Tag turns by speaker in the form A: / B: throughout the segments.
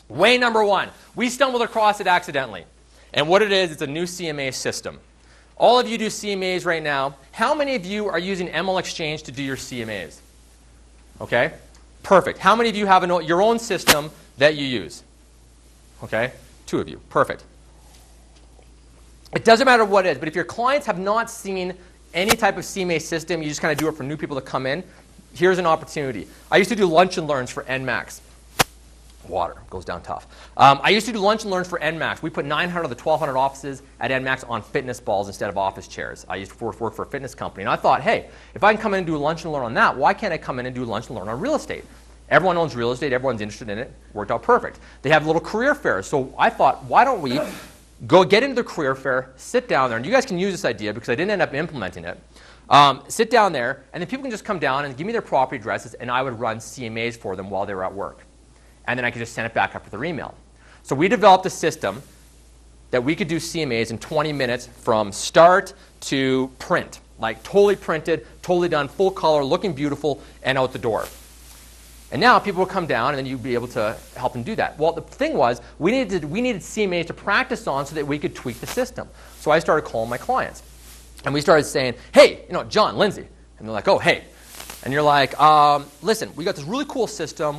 A: Way number one, we stumbled across it accidentally. And what it is, it's a new CMA system. All of you do CMAs right now. How many of you are using ML Exchange to do your CMAs? Okay, perfect. How many of you have your own system that you use? Okay, 2 of you, perfect. It doesn't matter what it is, but if your clients have not seen any type of CMA system, you just kind of do it for new people to come in, here's an opportunity. I used to do lunch and learns for NMAX. Water goes down tough. I used to do lunch and learns for NMAX. We put 900 of the 1,200 offices at NMAX on fitness balls instead of office chairs. I used to work for a fitness company. And I thought, hey, if I can come in and do a lunch and learn on that, why can't I come in and do lunch and learn on real estate? Everyone owns real estate. Everyone's interested in it. Worked out perfect. They have little career fairs. So I thought, why don't we go get into the career fair, sit down there, and you guys can use this idea because I didn't end up implementing it. Sit down there, and then people can just come down and give me their property addresses, and I would run CMAs for them while they were at work. And then I could just send it back up with their email. So we developed a system that we could do CMAs in 20 minutes from start to print. Like totally printed, totally done, full color, looking beautiful, and out the door. And now people will come down, and then you'd be able to help them do that. Well, the thing was, we needed CMAs to practice on so that we could tweak the system. So I started calling my clients. And we started saying, hey, John, Lindsay. And they're like, oh, hey. And you're like, listen, we got this really cool system.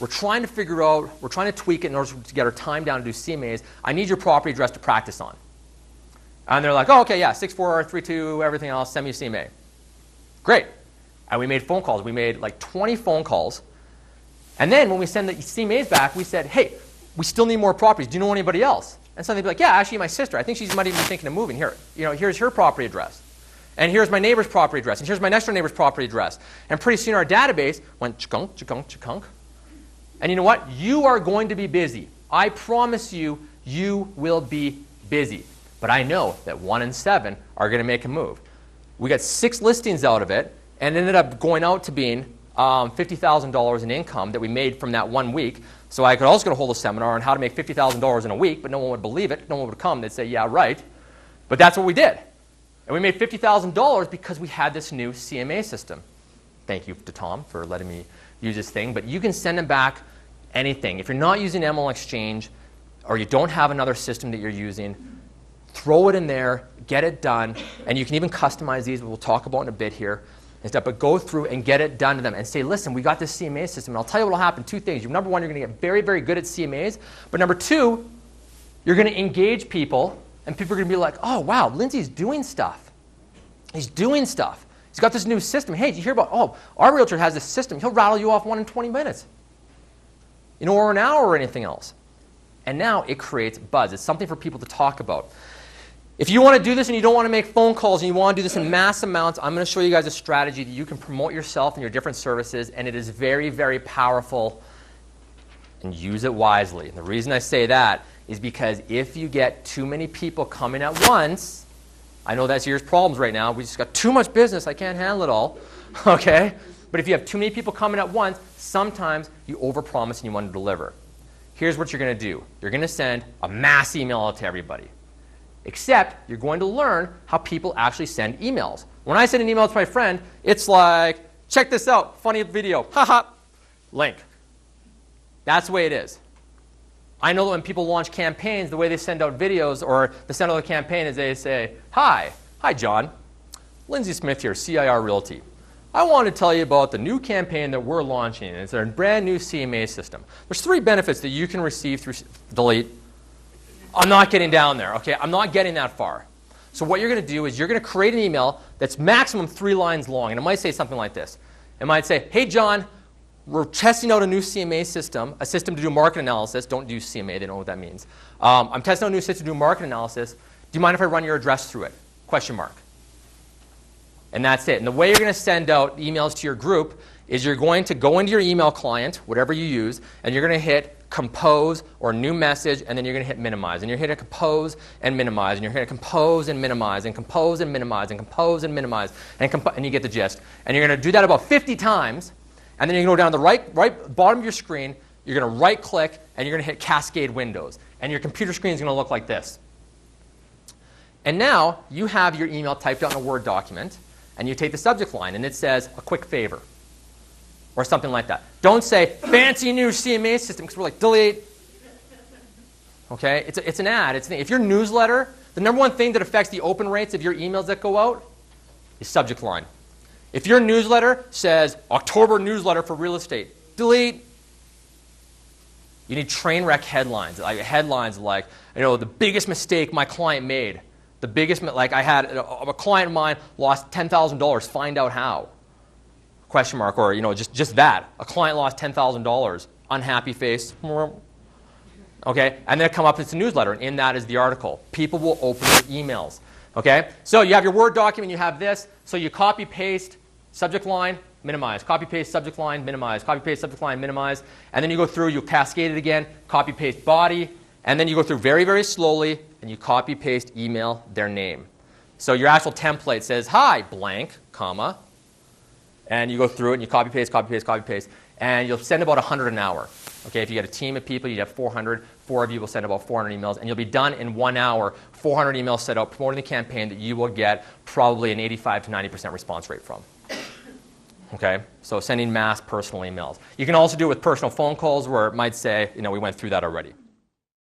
A: We're trying to tweak it in order to get our time down to do CMAs. I need your property address to practice on. And they're like, oh, okay, yeah, 6432, everything else, send me a CMA. Great. And we made phone calls. We made like 20 phone calls. And then when we send the CMAs back, we said, hey, we still need more properties. Do you know anybody else? And so they'd be like, yeah, actually my sister. I think she might even be thinking of moving. Here, here's her property address. And here's my neighbor's property address. And here's my next door neighbor's property address. And pretty soon our database went chunk, chunk, chunk. And you know what? You are going to be busy. I promise you, you will be busy. But I know that 1 in 7 are going to make a move. We got 6 listings out of it, and it ended up going out to being $50,000 in income that we made from that 1 week. So I could also go hold a seminar on how to make $50,000 in a week, but no one would believe it. No one would come. They'd say, yeah, right. But that's what we did. And we made $50,000 because we had this new CMA system. Thank you to Tom for letting me use this thing. But you can send them back anything. If you're not using ML Exchange or you don't have another system that you're using, throw it in there, get it done, and you can even customize these, we'll talk about in a bit here, and stuff, but go through and get it done to them and say, listen, we got this CMA system, and I'll tell you what will happen. 2 things. Number 1, you're going to get very, very good at CMAs, but number 2, you're going to engage people, and people are going to be like, oh, wow, Lindsay's doing stuff. He's doing stuff. He's got this new system. Hey, did you hear about, oh, our realtor has this system. He'll rattle you off 1 in 20 minutes. Or an hour or anything else. And now it creates buzz. It's something for people to talk about. If you want to do this and you don't want to make phone calls and you want to do this in mass amounts, I'm going to show you guys a strategy that you can promote yourself and your different services, and it is very, very powerful, and use it wisely. And the reason I say that is because if you get too many people coming at once, I know that's your problems right now. We just got too much business. I can't handle it all. Okay? But if you have too many people coming at once, sometimes you overpromise and you want to deliver. Here's what you're going to do. You're going to send a mass email out to everybody. Except you're going to learn how people actually send emails. When I send an email to my friend, it's like, check this out, funny video, haha, link. That's the way it is. I know that when people launch campaigns, the way they send out videos or they send out a campaign is they say, hi John, Lindsay Smith here, CIR Realty. I want to tell you about the new campaign that we're launching. It's our brand new CMA system. There's 3 benefits that you can receive through delete. I'm not getting down there, okay? I'm not getting that far. So what you're going to do is you're going to create an email that's maximum 3 lines long, and it might say something like this. It might say, hey, John, we're testing out a new CMA system, a system to do market analysis. Don't do CMA. They don't know what that means. I'm testing out a new system to do market analysis. Do you mind if I run your address through it? Question mark. And that's it. And the way you're going to send out emails to your group is you're going to go into your email client, whatever you use, and you're going to hit compose or new message, and then you're going to hit minimize. And you're going to compose and minimize, and you're going to compose and minimize, and compose and minimize, and compose and minimize, and you get the gist. And you're going to do that about 50 times, and then you're going to go down to the right bottom of your screen, you're going to right-click, and you're going to hit Cascade Windows. And your computer screen is going to look like this. And now you have your email typed out in a Word document, and you take the subject line, and it says, a quick favor, or something like that. Don't say, fancy new CMA system, because we're like, delete. Okay? It's an ad. If your newsletter, the number one thing that affects the open rates of your emails that go out is subject line. If your newsletter says October newsletter for real estate, delete. You need train wreck headlines. Headlines like, the biggest mistake my client made. The biggest, like I had a client of mine lost $10,000. Find out how. Question mark, or just that. A client lost $10,000. Unhappy face. Okay, and then it come up, it's a newsletter, and in that is the article. People will open your emails. Okay, so you have your Word document, you have this, so you copy paste, subject line, minimize, copy paste, subject line, minimize, copy paste, subject line, minimize, and then you go through, you cascade it again, copy paste body, and then you go through very, very slowly, and you copy paste email their name. So your actual template says, hi, blank, comma, and you go through it, and you copy paste, copy paste, copy paste, and you'll send about 100 an hour. Okay, if you get a team of people, you have 400. 4 of you will send about 400 emails, and you'll be done in 1 hour. 400 emails set out promoting the campaign that you will get probably an 85 to 90% response rate from. Okay, so sending mass personal emails. You can also do it with personal phone calls where it might say, we went through that already.